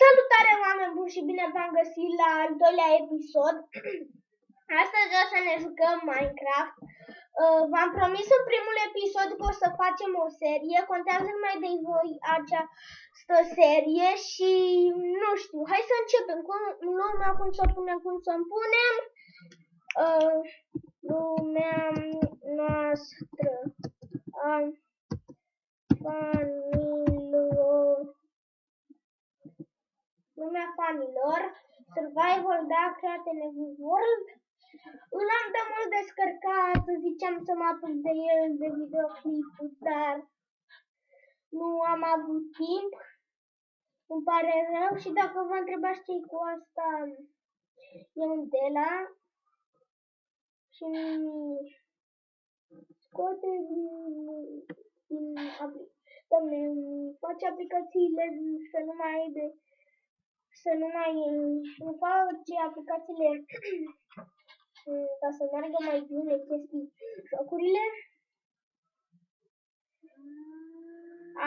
Salutare, oameni buni, și bine v-am găsit la al doilea episod. Astăzi o să ne jucăm Minecraft. V-am promis în primul episod că o să facem o serie. Contează numai de voi această serie și nu știu. Hai să începem. Lumea, cum să o punem, cum să-mi punem. Lumea noastră. Lumea fanilor, Survival, da, Create World. Îl am de mult descărcat, ziceam să mă apuc de el, de videoclipul, dar nu am avut timp. Îmi pare rău și dacă vă întrebați ce cu asta, e un Dela și scoate din face aplicațiile să nu face aplicațiile ca să meargă mai bine chestii, jocurile.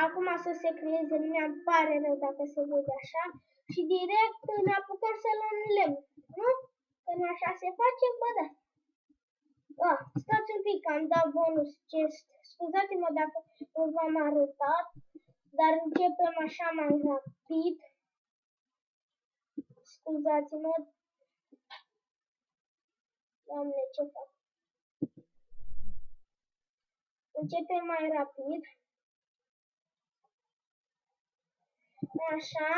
Acum să se creeze, mi-mi pare rău dacă se vede așa. Și direct ne apucăm să luăm lemn, nu? Că nu așa se face, bă, da. Stați un pic, am dat bonus chest. Scuzați-mă dacă nu v-am arătat, dar începem așa mai rapid. Scuzați-mă. Doamne, ce fac? Începem mai rapid. Așa.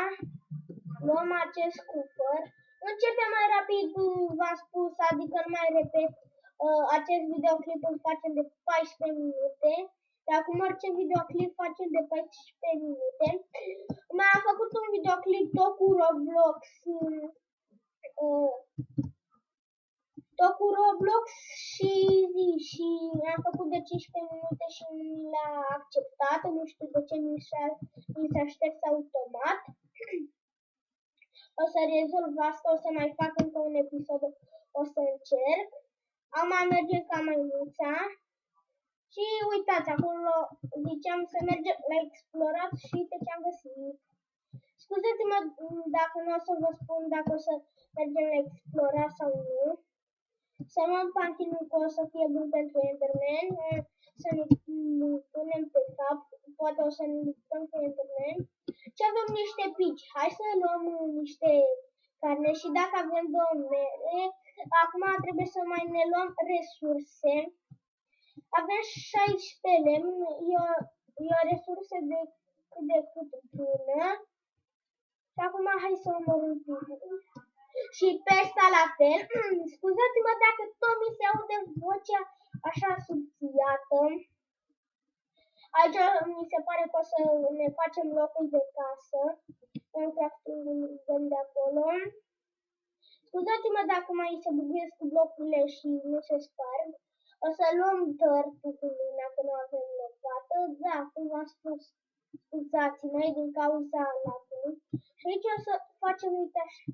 Luăm acest cupăr. Începem mai rapid, v-am spus, adică nu mai repet. Acest videoclip îl facem de 14 minute. Dar acum orice videoclip facem de 14 minute. Mai am făcut un videoclip tot cu Roblox. Și am făcut de 15 minute și l-a acceptat. Nu știu de ce mi s-a șters automat. O să rezolv asta, o să mai fac încă un episod, o să încerc. Am mai merge ca maimuța. Și uitați, acolo ziceam să mergem la explorat și uite ce am găsit. Scuzați-mă dacă nu o să vă spun dacă o să mergem la explorat sau nu. Să luăm panchinul că o să fie bun pentru Enderman. Să ne punem pe cap. Poate o să ne luptăm cu Enderman. Și avem niște pici. Hai să luăm niște carne și dacă avem 2 mere, acum trebuie să mai ne luăm resurse. Avem 16 lemn, e o resursă de cât bună. Și acum hai să omorâm pivul. Și pe ăsta la fel. Scuzați-mă dacă tot mi se aude vocea așa subțiată. Aici mi se pare că o să ne facem locul de casă. În crafting dăm de acolo. Scuzați-mă dacă mai se buguiesc blocurile și nu se sparg. O să luăm tărtul cu mine, că nu avem lopată. Da, cum v-am spus, scuzați-mă, din cauza lacului. Și aici o să facem, uite așa.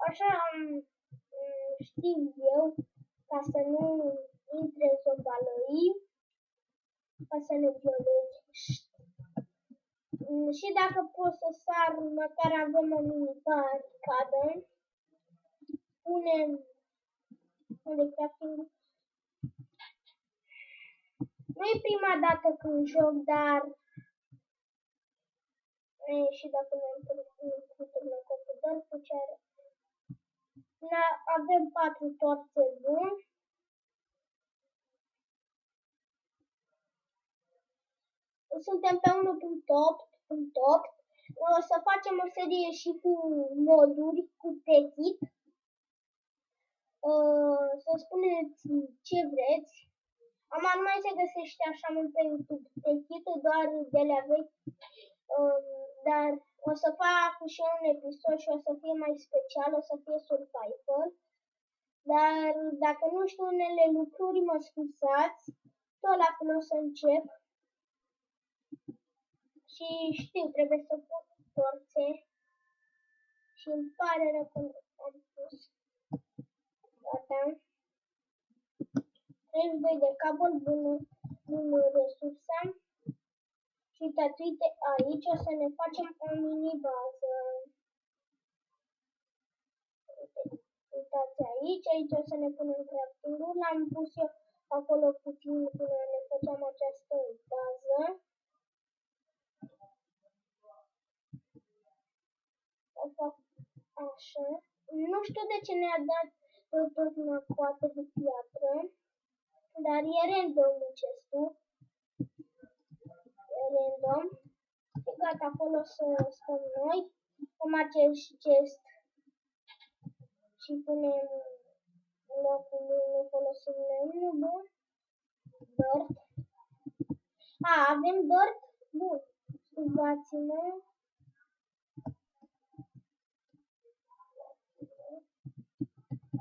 Așa știu eu, ca să nu intre zobalăii, ca să ne violeze. Și dacă pot să sar, măcar avem o mini baricadă. Punem unde crafting. Nu e prima dată când joc, dar și dacă ne întâlnim la copilăr, cu ce are. Avem 4 torțe buni. Suntem pe 1.8. O să facem o serie și cu moduri, cu Techit. Să spuneți ce vreți. Am mai se găsește așa mult pe YouTube Techit, doar de la vechi. Dar o să fac și un episod și o să fie mai special, o să fie survival. Dar dacă nu știu unele lucruri, mă scuzați. Tot la când o să încep. Și știu, trebuie să pun torțe. Și îmi pare rău că am pus. Gata. 32 de cablu, bună resursă. Și uitați, uite, aici o să ne facem o mini bază. Uitați aici o să ne punem crafting-ul. L-am pus eu acolo puțin până ne făceam această bază. O fac așa. Nu știu de ce ne-a dat tot una coată de piatră, dar e random chestul. E random. Și gata, acolo să stăm noi. Am acest chest și punem locul nu folosim lemn, bun. Dirt. Avem dirt? Bun. Scuzați-mă.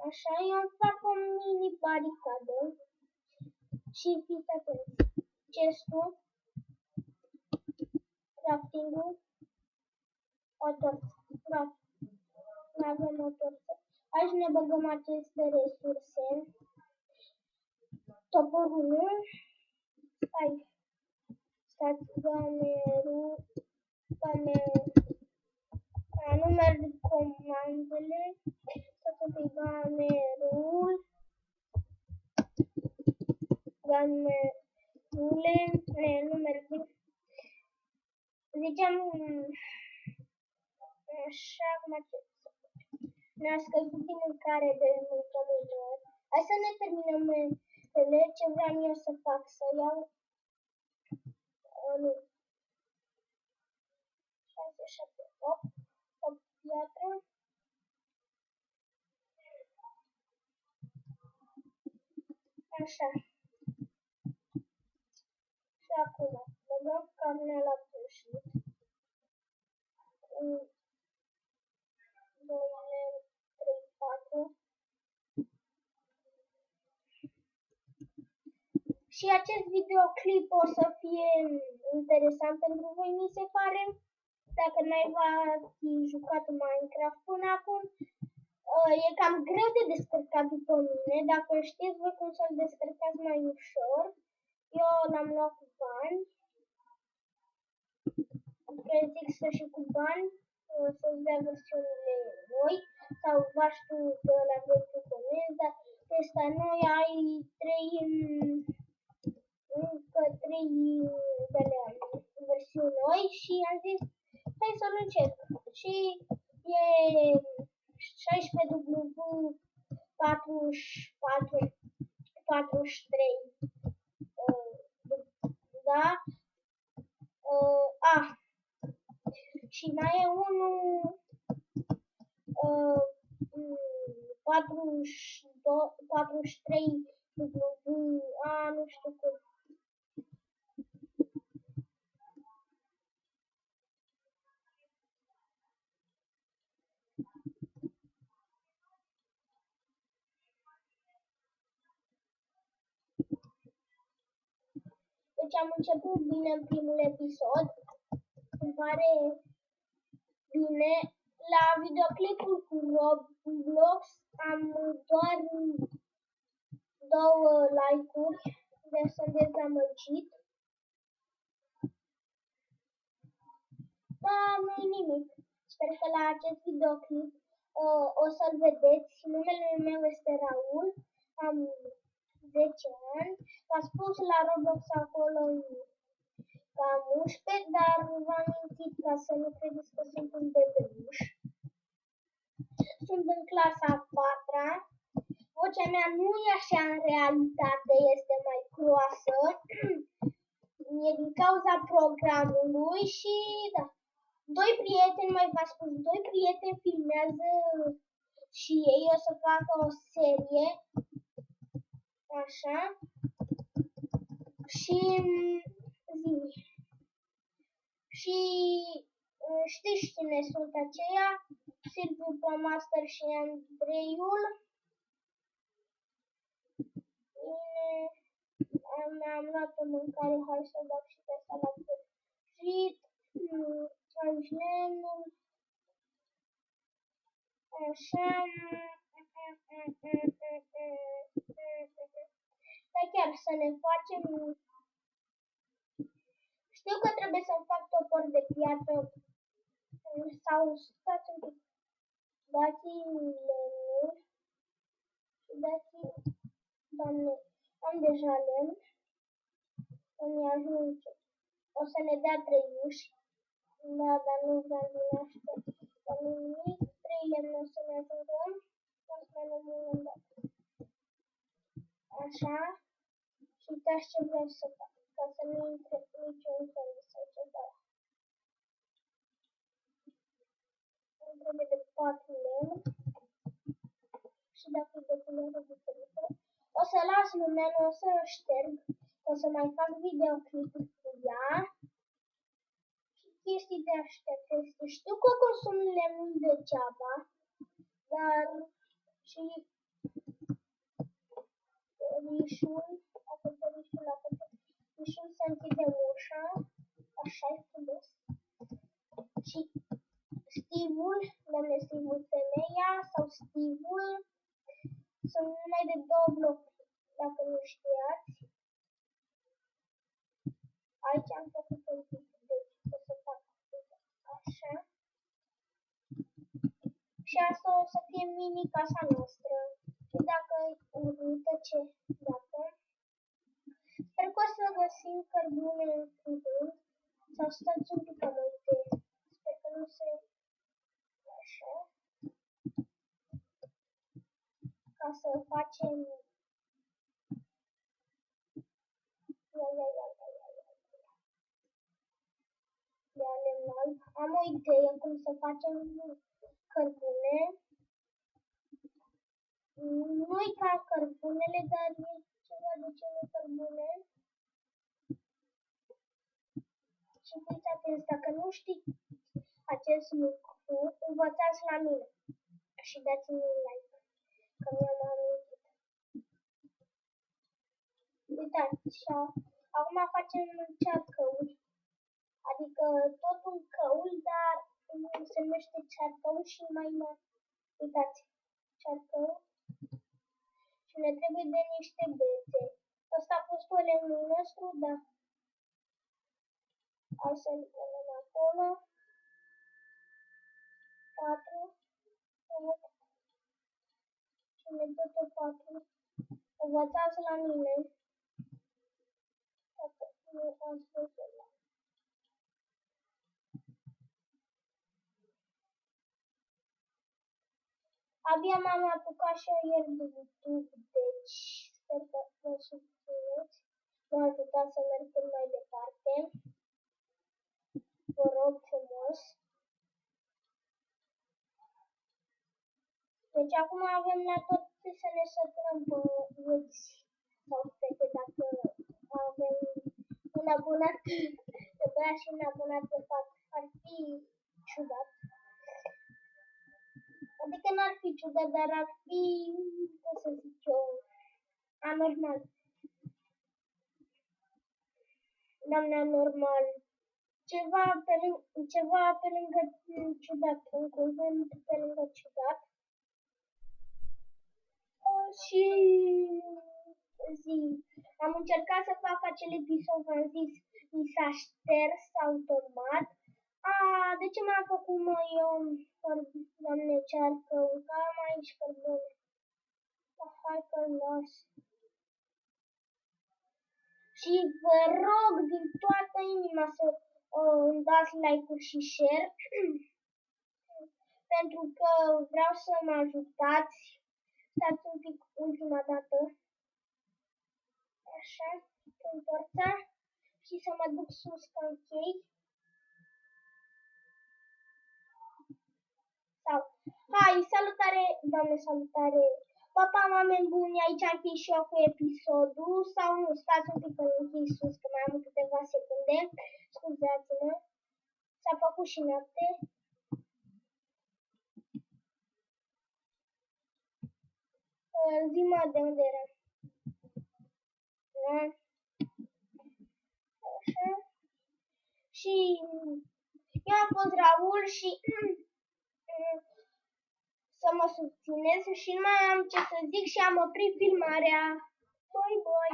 Așa, eu îmi fac o mini baricadă. Și fiți atenți. Chestul, crafting-ul, o torță. Gata. Nu avem o torță. Aici ne băgăm aceste resurse. Toporul 1. Stați, gamerul. Nu merg comandele. Stați pe gamerul. Gamerule. Nu merg. Ziceam așa cum ne-a scăzut din mâncare de multă ori. Hai să ne terminăm ce vreau eu să fac, să iau 6, 7, 8 piatră. Așa. Și acum băgăm carnea la prăjit. 1, 2, 3, 4. Și acest videoclip o să fie interesant pentru voi, mi se pare. Dacă n-ai jucat Minecraft până acum, e cam greu de descărcat după mine. Dacă știți voi cum să-l descărcați mai ușor, eu l-am luat cu bani. Zic și cu bani, să-ți dea versiunile noi, sau bași tu de la vechi cu comenzi, dar pe ăsta noi ai 3 versiuni noi și am zis, hai să-l încerc. Și e 16W4443. Da? Și mai e unul 43 nu știu cum. Deci am început bine în primul episod. Îmi pare bine. La videoclipul cu Roblox am doar 2 like-uri, deci sunt dezamăgit. Dar nu-i nimic. Sper că la acest videoclip o să-l vedeți. Numele meu este Raul, am 10 ani. V-am spus la Roblox acolo cam 11, dar v-am mințit ca să nu credeți că sunt un bebeluș. Sunt în clasa a 4-a. Vocea mea nu e așa în realitate, este mai groasă. E din cauza programului și da. 2 prieteni, mai v-am spus, 2 prieteni filmează și ei o să facă o serie. Așa. Și știți cine sunt aceia? Silviu Master și Andreiul. Am luat o mâncare, hai să dau și pe salată frit, anjenul, așa. Dar chiar să ne facem. Știu că trebuie să fac topor de piatră, Sau stați un pic. Dați-mi lemnul și dați-mi, doamne, am deja lemn, să-mi ajunge. O să ne dea 3 uși, da, dar nu vreau din asta, dar nimic, 3 lemn o să ne ajungă, o să mai luăm un dat. Așa, și uitați ce vreau să fac, ca să nu intre niciun fel sau ceva. Îmi trebuie de 4 lemn. Și dacă e de culoare diferită, o să las lumea, nu o să o șterg, o să mai fac videoclipuri cu ea și chestii de astea. Știu că consum lemnul degeaba, dar și acoperișul să închidem ușa, așa-i frumos. Și Steve-ul, doamne, Steve-ul femeia sau Steve-ul, sunt numai de 2 blocuri, dacă nu știați. Aici am făcut un pic, deci o să fac așa. Și asta o să fie mini casa noastră. Și dacă uite ce, dacă, sper că o să găsim cărbune în curând, sau stați un pic am uite, sper că nu se, așa, ca să facem, am o idee cum să facem cărbune. Nu-i ca cărbunele, dar e ceva de genul cărbune. Și fiți atenți, dacă nu știți acest lucru, învățați la mine și dați-mi un like, că mi-am amintit. Uitați, așa, acum facem cearcăuri, adică tot un căul, dar se numește cearcăul și mai mare. Uitați, cearcăul. Și ne trebuie de niște bețe. Ăsta a fost lemnul nostru, da. Hai să-l punem acolo. 4. Și ne dă tot 4. Învățați la mine. Dacă nu am spus ăla. Abia m-am apucat și eu ieri de YouTube, deci sper că mă susțineți. Mă ajutați să merg cât mai departe. Vă rog frumos. Deci acum avem la tot să ne săturăm băieți sau fete, dacă avem un abonat de băiat și un abonat de fată. Ar fi ciudat. Adică n-ar fi ciudat, dar ar fi, cum să zic eu, anormal. Doamne, anormal. Ceva pe lângă ciudat, un cuvânt pe lângă ciudat. Și am încercat să fac acel episod, v-am zis, mi s-a șters automat. De ce m-am făcut eu, doamne, cearcă, că am aici cărbune. Hai că las. Și vă rog din toată inima să îmi dați like-uri și share, pentru că vreau să mă ajutați. Stați un pic ultima dată. Așa, în porța și să mă duc sus ca închei. Sau, hai, salutare, doamne, salutare. Papa, oameni buni, aici închei și eu cu episodul. Sau nu, stați un pic că închei sus, că mai am câteva secunde. Scuzați-mă. S-a făcut și noapte. Zi-mă de unde era. Da? Așa. Și eu am fost Raul și să mă susțineți și nu mai am ce să zic și am oprit filmarea. Bye, bye!